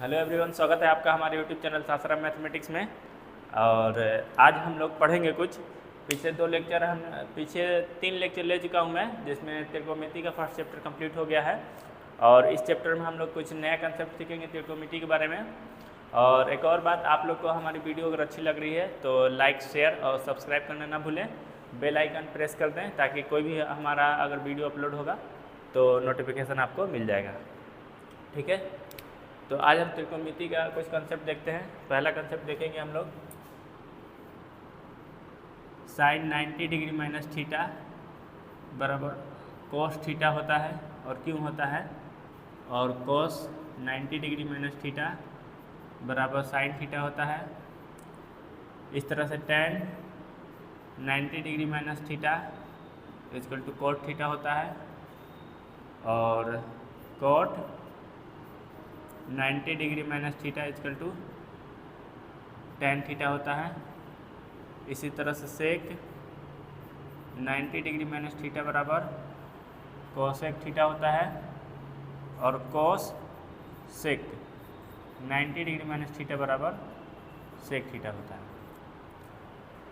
Hello everyone, स्वागत है आपका हमारे यूट्यूब चैनल सासाराम मैथमेटिक्स में। और आज हम लोग पढ़ेंगे कुछ पीछे 3 लेक्चर ले चुका हूँ मैं, जिसमें त्रिकोणमिति का फर्स्ट चैप्टर कंप्लीट हो गया है। और इस चैप्टर में हम लोग कुछ नया कंसेप्ट सीखेंगे त्रिकोणमिति के बारे में। और एक और बात, आप लोग को हमारी वीडियो अगर अच्छी लग रही है तो लाइक, शेयर और सब्सक्राइब करना ना भूलें। बेल आइकन प्रेस कर दें ताकि कोई भी हमारा अगर वीडियो अपलोड होगा तो नोटिफिकेशन आपको मिल जाएगा। ठीक है, तो आज हम त्रिकोणमिति का कुछ कंसेप्ट देखते हैं। पहला कंसेप्ट देखेंगे हम लोग, साइन 90 डिग्री माइनस थीटा बराबर कोस थीटा होता है और क्यों होता है, और कोस 90 डिग्री माइनस थीटा बराबर साइन थीटा होता है। इस तरह से tan 90 degree minus theta equal to cot theta होता है, और cot 90 degree minus theta equal to tan theta होता है। इसी तरह से सेक 90 डिग्री माइनस थीटा बराबर कोसेक थीटा होता है, और cosec 90 degree minus theta बराबर सेक थीटा होता है।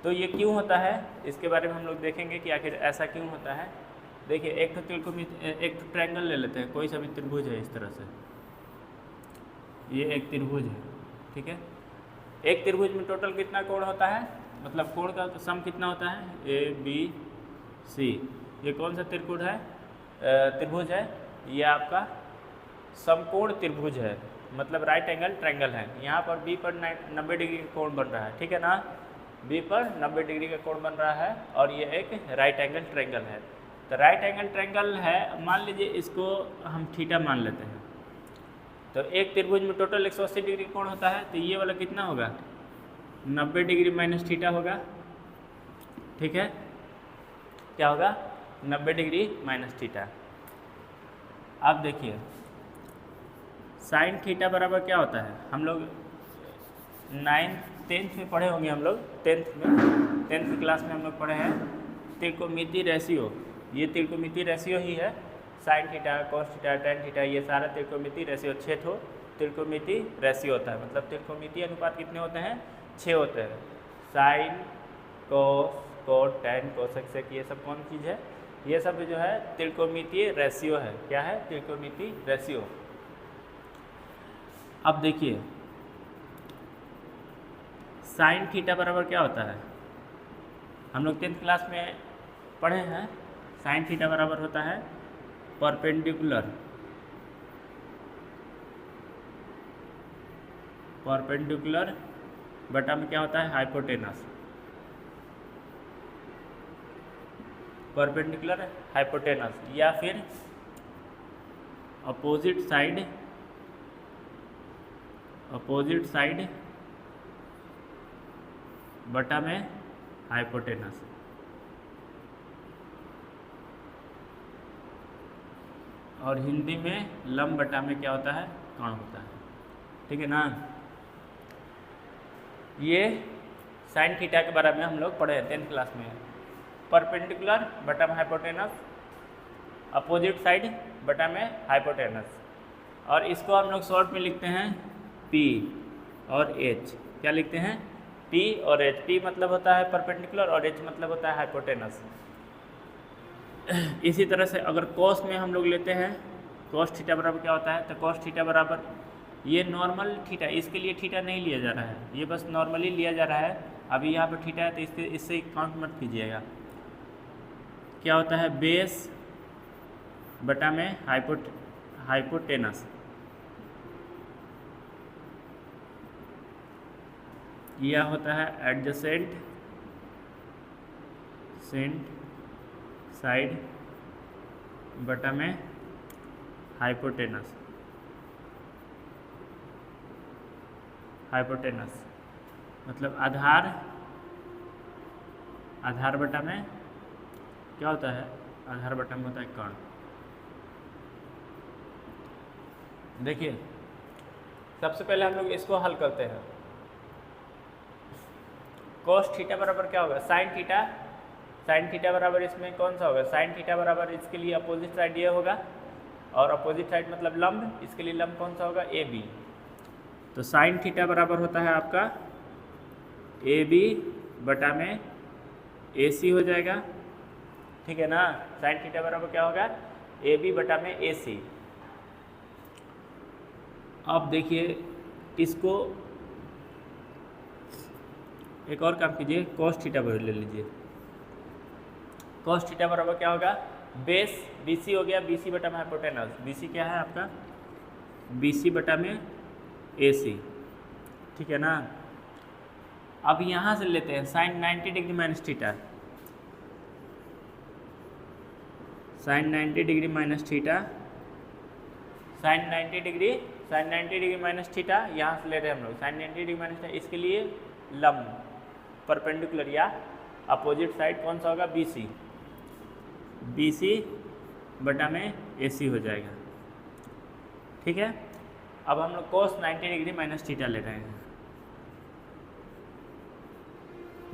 तो ये क्यों होता है, इसके बारे में हम लोग देखेंगे कि आखिर ऐसा क्यों होता है। देखिए, एक तो ट्रायंगल ले लेते हैं, कोई सा भी त्रिभुज है। इस तरह से ये एक त्रिभुज है, ठीक है। एक त्रिभुज में टोटल कितना कोण होता है, मतलब कोण का सम कितना होता है, ABC। ये कौन सा त्रिभुज है, ये आपका समकोण त्रिभुज है, मतलब राइट एंगल ट्रायंगल है। यहाँ पर B पर 90 डिग्री का कोण बन रहा है, ठीक है ना। B पर 90 डिग्री का कोण बन रहा है और ये एक राइट एंगल ट्रायंगल है। तो राइट एंगल ट्रायंगल है, मान लीजिए इसको हम थीटा मान लेते हैं। तो एक त्रिभुज में टोटल 180 डिग्री कोण होता है, तो ये वाला कितना होगा, 90 डिग्री माइनस थीटा होगा, ठीक है। क्या होगा, 90 डिग्री माइनस थीटा। अब देखिए, साइन थीटा बराबर क्या होता है, हम लोग 10th में पढ़े होंगे। हम लोग 10th क्लास में हम लोग पढ़े हैं त्रिकोणमिति रेशियो। ये त्रिकोणमिति रेशियो ही है, sine theta, cos theta, tan theta, ये सारा त्रिकोणमिति रेशियो 6 ठो त्रिकोणमिति रेशियो होता है। मतलब त्रिकोणमिति अनुपात कितने होते हैं, 6 होते हैं। साइन, कोस, कोट, टैन, कोसेक, सेक, ये सब कौन चीज़ है, ये सब जो है त्रिकोणमितीय रेशियो है। क्या है, त्रिकोणमिति रेशियो। अब देखिए, साइन थीटा बराबर क्या होता है, हम लोग 10th क्लास में पढ़े हैं। साइन थीटा बराबर होता है परपेंडिकुलर बटा में क्या होता है, हाइपोटेनस। परपेंडिकुलर हाइपोटेनस, या फिर अपोजिट साइड बटा में हाइपोटेनस। और हिंदी में लंब बटा में क्या होता है, कर्ण होता है, ठीक है ना। ये साइन थीटा के बारे में हम लोग पढ़े हैं 10th क्लास में। परपेंडिकुलर बटा में हाइपोटेनस, अपोजिट साइड बटा में हाइपोटेनस। और इसको हम लोग शॉर्ट में लिखते हैं P और H। क्या लिखते हैं, P और H। P मतलब होता है परपेंडिकुलर और H मतलब होता है हाइपोटेनस। इसी तरह से अगर कोस में हम लोग लेते हैं, कोस थीटा बराबर क्या होता है, तो कोस थीटा बराबर ये नॉर्मल थीटा, इसके लिए थीटा नहीं लिया जा रहा है, ये बस नॉर्मली लिया जा रहा है। अभी यहाँ पर थीटा है तो इससे काउंट मत कीजिएगा। क्या होता है, बेस बटा में हाइपोटेनस। यह होता है एडजेसेंट साइड बटा में हाइपोटेनस। मतलब आधार बटा में क्या होता है, आधार बटा में होता है कर्ण। देखिए, सबसे पहले हम लोग इसको हल करते हैं। कोस थीटा बराबर क्या होगा, साइन थीटा बराबर इसमें कौन सा होगा, साइन थीटा बराबर इसके लिए अपोजिट साइड ये होगा, और अपोजिट साइड मतलब लंब, इसके लिए लंब कौन सा होगा, AB। तो साइन थीटा बराबर होता है आपका ए बी बटा में ए सी हो जाएगा, ठीक है ना। साइन थीटा बराबर क्या होगा, ए बी बटा में ए सी। अब देखिए इसको एक और काम कीजिए, कॉस थीटा ले लीजिए। कॉस थीटा बराबर क्या होगा, बेस बी सी हो गया, बी सी बटा में हाइपोटेनस। बी सी क्या है आपका, बी सी बटा में ए सी, ठीक है ना। अब यहाँ से लेते हैं sine 90 degree minus theta. Sine 90 degree minus theta, sine 90 degree minus theta यहाँ से ले रहे हैं हम लोग। साइन 90 डिग्री माइनस थीटा, इसके लिए लंब परपेंडिकुलर या अपोजिट साइड कौन सा होगा, बी सी। बी सी बटा में ए सी हो जाएगा, ठीक है। अब हम लोग कोस 90 डिग्री माइनस थीटा ले रहे हैं।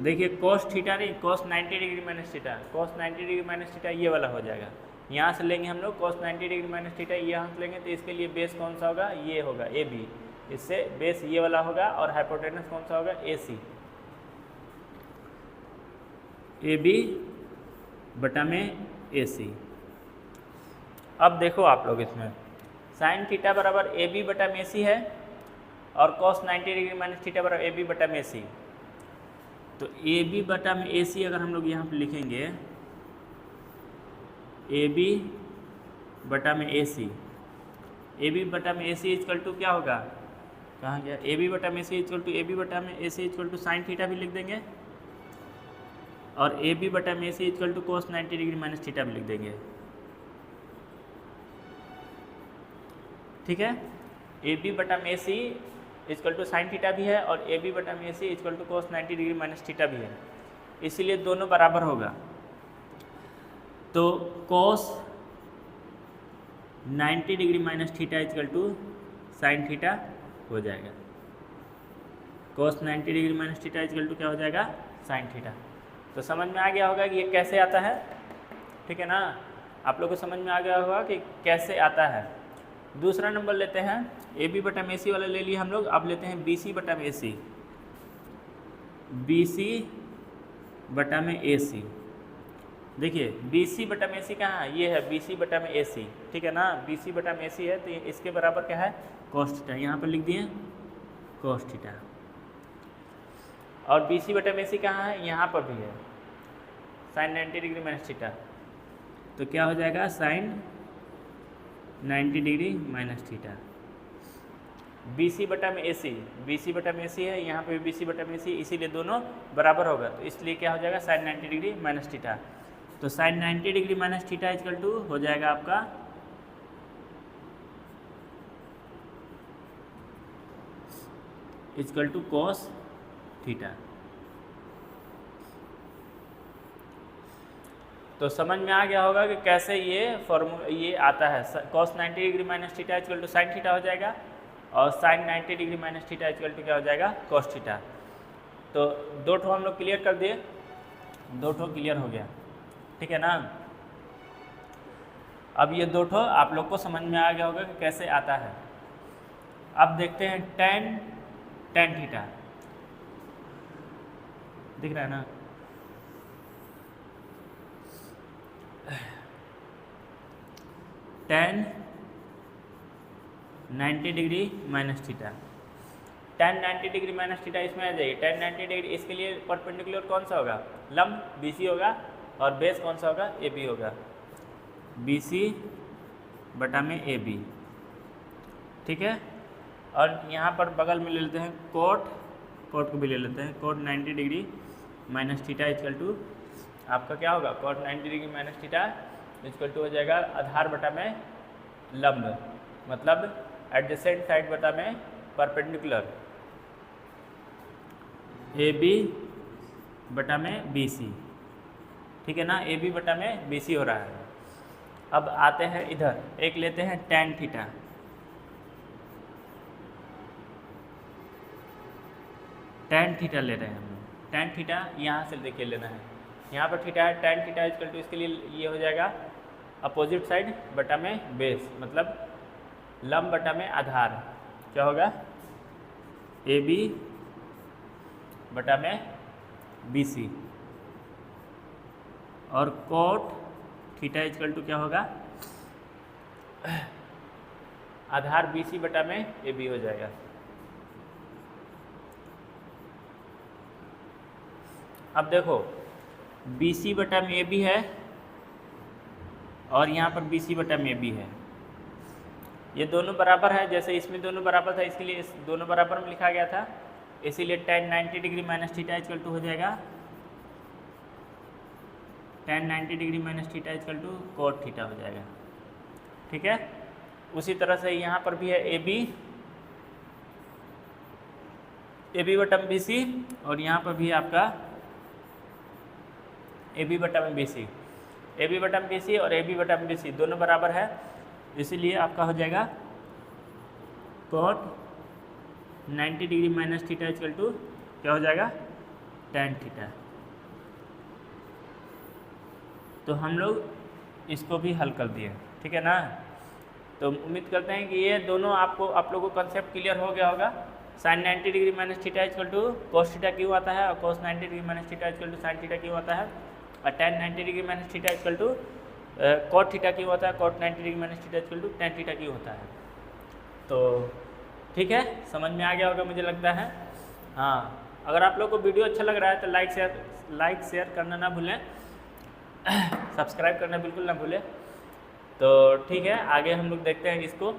देखिए कोस थीटा नहीं, कोस 90 डिग्री माइनस थीटा। कोस 90 डिग्री माइनस थीटा ये वाला हो जाएगा। यहाँ से लेंगे हम लोग कोस 90 डिग्री माइनस थीटा, ये यहाँ से लेंगे तो इसके लिए बेस कौन सा होगा, ये होगा ए बी। इससे बेस ये वाला होगा और हाइपोटेनस कौन सा होगा, ए सी। ए बी बटा में ए सी। अब देखो आप लोग इसमें साइन थीटा बराबर ए बी बटा में सी है और कॉस 90 डिग्री माइनस थीटा बराबर ए बी बटा में सी। तो ए बी बटा में ए सी अगर हम लोग यहाँ पे लिखेंगे, ए बी बटा में ए सी। ए बी बटा में ए सी इक्वल टू क्या होगा, कहाँ गया, ए बी बटा में C equal to A B बटा में A C equal to sine theta भी लिख देंगे और ए बी बटा में A C equal to cos 90 degree minus theta भी लिख देंगे, ठीक है। ए बी बटा में A C equal to sine theta भी है और ए बी बटा में A C equal to cos 90 degree minus theta भी है, इसीलिए दोनों बराबर होगा। तो cos 90 degree minus theta equal to sine theta हो जाएगा। Cos 90 degree minus theta equal to क्या हो जाएगा, साइन थीटा। तो समझ में आ गया होगा कि ये कैसे आता है, ठीक है ना। आप लोग को समझ में आ गया होगा कि कैसे आता है। दूसरा नंबर लेते हैं, ए बी बटा में ए सी वाला ले लिए हम लोग। अब लेते हैं बी सी बटा में ए सी। बी सी बटा में ए सी, देखिए बी सी बटा में ए सी कहाँ है, ये है बी सी बटा में ए सी, ठीक है ना। बी सी बटा में ए सी है तो इसके बराबर क्या है, कॉस थीटा। यहाँ पर लिख दिए कॉस थीटा। और बी सी बटा में ए सी कहाँ है, यहाँ पर भी है, साइन 90 डिग्री माइनस थीटा। तो क्या हो जाएगा, sine 90 degree minus theta. B C बटा में ए सी, बी सी बटा में ए सी है, यहाँ पे भी बी सी बटा में ए सी, इसीलिए दोनों बराबर होगा। तो इसलिए क्या हो जाएगा, साइन 90 डिग्री माइनस थीटा। तो sine 90 degree minus theta equal to हो जाएगा आपका इक्वल टू कॉस थीटा। तो समझ में आ गया होगा कि कैसे ये आता है। cos 90 degree minus theta equal to sine theta हो जाएगा और sine 90 degree minus theta equal to क्या हो जाएगा, cos थीटा। तो दो ठो हम लोग क्लियर कर दिए, दो ठो क्लियर हो गया, ठीक है ना। अब ये दो ठो आप लोग को समझ में आ गया होगा कि कैसे आता है। अब देखते हैं tan थीटा, दिख रहा है ना। tan 90 degree minus theta. tan 90 degree minus theta इसमें आ जाइए। tan 90 डिग्री, इसके लिए परपेंडिकुलर कौन सा होगा, लंब BC होगा और बेस कौन सा होगा, AB होगा। BC बटा में AB, ठीक है। और यहाँ पर बगल में ले लेते हैं कोट को भी ले लेते हैं। Cot 90 degree minus theta equal to आपका क्या होगा, cot 90 degree minus theta equal to हो जाएगा आधार बटा में लंब, मतलब एडजेसेंट साइड बटा में परपेंडिकुलर, AB बटा में BC, ठीक है ना। AB बटा में BC हो रहा है। अब आते हैं इधर, एक लेते हैं tan थीटा। tan थीटा ले रहे हैं हम। tan थीटा यहाँ से देखिए लेना है, यहाँ पर थीटा है, tan थीटा इक्वल टू इसके लिए ये हो जाएगा अपोजिट साइड बटा में बेस, मतलब लंब बटा में आधार, क्या होगा ए बी बटा में बी सी, और कोट थीटा इक्वल टू क्या होगा, आधार बी सी बटा में ए बी हो जाएगा। अब देखो बी सी बटा में ए बी है और यहाँ पर बी सी बटा में ए बी है, ये दोनों बराबर है। जैसे इसमें दोनों बराबर था इसके लिए इस दोनों बराबर में लिखा गया था, इसीलिए tan 90 degree minus theta equal to हो जाएगा tan 90 degree minus theta equal to cot theta हो जाएगा। ठीक है, उसी तरह से यहाँ पर भी है ए बी बटन बी सी, और यहाँ पर भी है आपका ए बी बटन बी सी, ए बी बटन बी सी और ए बी बटन बी सी दोनों बराबर है, इसीलिए आपका हो जाएगा cot 90 degree minus theta equal to क्या हो जाएगा, tan थीटा। तो हम लोग इसको भी हल कर दिए, ठीक है ना। तो उम्मीद करते हैं कि ये दोनों आप लोगों को कंसेप्ट क्लियर हो गया होगा। sin 90 degree minus theta equal to cos theta क्यों आता है, और cos 90 degree minus theta equal to sin theta क्यों आता है, और tan 90 degree minus theta equal to cot theta क्यों होता है, cot 90 degree minus theta equal to tan theta क्यों होता है। तो ठीक है, समझ में आ गया होगा मुझे लगता है। हाँ, अगर आप लोग को वीडियो अच्छा लग रहा है तो लाइक शेयर करना ना भूलें, सब्सक्राइब करना बिल्कुल ना भूलें। तो ठीक है, आगे हम लोग देखते हैं इसको,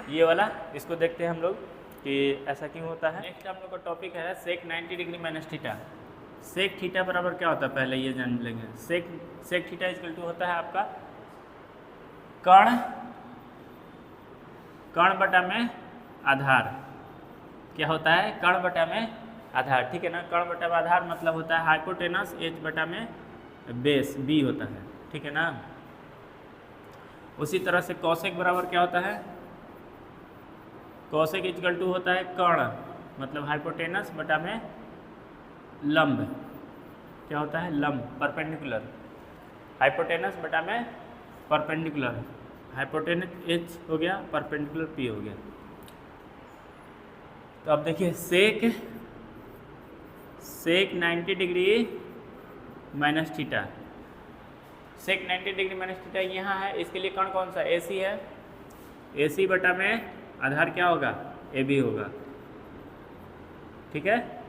ये वाला इसको देखते हैं हम लोग कि ऐसा क्यों होता है। नेक्स्ट हम लोग का टॉपिक है sec 90 degree minus theta. Sec theta बराबर क्या होता है पहले ये जान लेंगे। सेक थीटा इक्वल टू होता है आपका कर्ण बटा में आधार। क्या होता है, कर्ण बटा में आधार, ठीक है ना। कर्ण बटा में आधार मतलब होता है हाइपोटेनस एच बटा में बेस बी होता है, ठीक है ना। उसी तरह से कौशिक बराबर क्या होता है, कौशिक इक्वल टू होता है कर्ण मतलब हाइपोटेनस बटा में लंब। क्या होता है, लंब, परपेंडिकुलर, हाइपोटेनस बटा में परपेंडिकुलर, हाइपोटेनस एच हो गया, परपेंडिकुलर पी हो गया। तो अब देखिए सेक 90 डिग्री माइनस थीटा, सेक 90 डिग्री माइनस थीटा यहाँ है, इसके लिए कौन कौन सा ए सी है, ए सी बटा में आधार क्या होगा, ए बी होगा, ठीक है।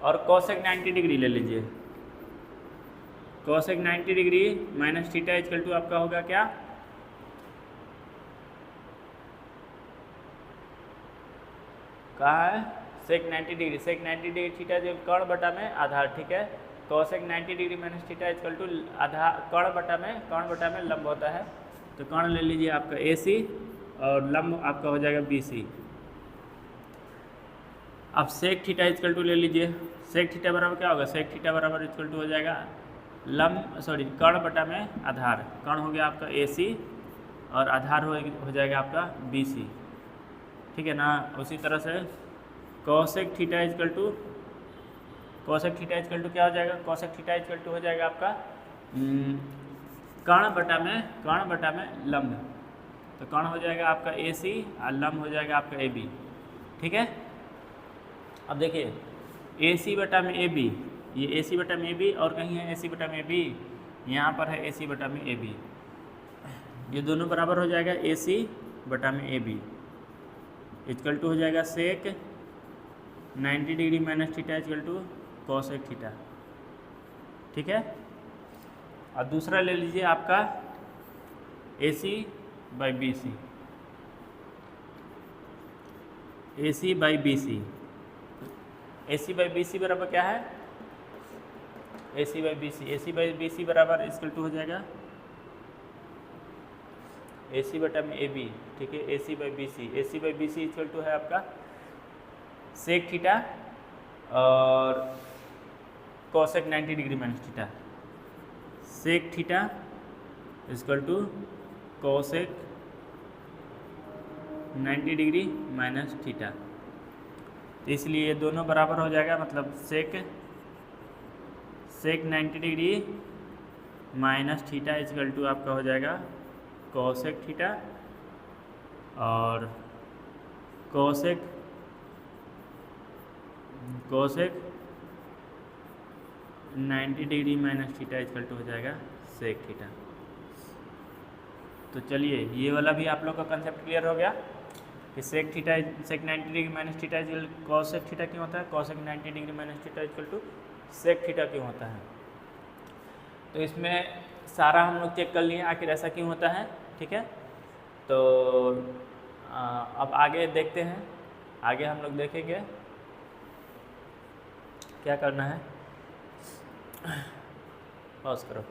और कोसेक 90 डिग्री ले लीजिए, cosec 90 degree minus theta equal to आपका होगा क्या, कहाँ है, sec 90 degree, sec 90 degree theta जो कर्ण बटा में आधार, ठीक है। Cosec 90 degree minus theta equal to आधार कर्ण बटा में लंब होता है। तो कर्ण ले लीजिए आपका ए सी और लंब आपका हो जाएगा बी सी। अब सेक थीटा इक्वल टू ले लीजिए, सेक थीटा बराबर क्या होगा, सेक थीटा बराबर इक्वल टू हो जाएगा कर्ण बटा में आधार, कर्ण हो गया आपका ए सी और आधार हो जाएगा आपका बी सी, ठीक है ना। उसी तरह से कोसेक थीटा इक्वल टू क्या हो जाएगा, कोसेक थीटा इक्वल टू हो जाएगा आपका कर्ण बटा में लंब। तो कर्ण हो जाएगा आपका ए सी और लंब हो जाएगा आपका ए बी, ठीक है। अब देखिए ए सी बटा में ए बी, ये ए सी बटा में ए बी और कहीं है ए सी बटा में ए बी, यहाँ पर है ए सी बटा में ए बी, ये दोनों बराबर हो जाएगा ए सी बटा में ए बी इक्वल टू हो जाएगा sec 90 degree minus theta equal to cosec theta, ठीक है। और दूसरा ले लीजिए आपका A C by B C, A C by B C, A C by B C बराबर क्या है, A C by B C बराबर इक्वल टू हो जाएगा ए सी बटा में ए बी, ठीक है। A C by B C equal to है आपका सेक थीटा और cosec 90 degree minus theta, sec theta equal to cosec 90 degree minus theta. तो इसलिए ये दोनों बराबर हो जाएगा, मतलब sec 90 degree minus theta equal to आपका हो जाएगा कोसेक थीटा और cosec cosec 90 degree minus theta equal to हो जाएगा सेक थीटा। तो चलिए ये वाला भी आप लोग का कंसेप्ट क्लियर हो गया कि sec 90 degree minus theta equal cosec theta क्यों होता है, cosec 90 degree minus theta equal to sec theta क्यों होता है। तो इसमें सारा हम लोग चेक कर लिए आखिर ऐसा क्यों होता है। ठीक है, तो अब आगे देखते हैं, आगे हम लोग देखेंगे क्या करना है। पॉज करो।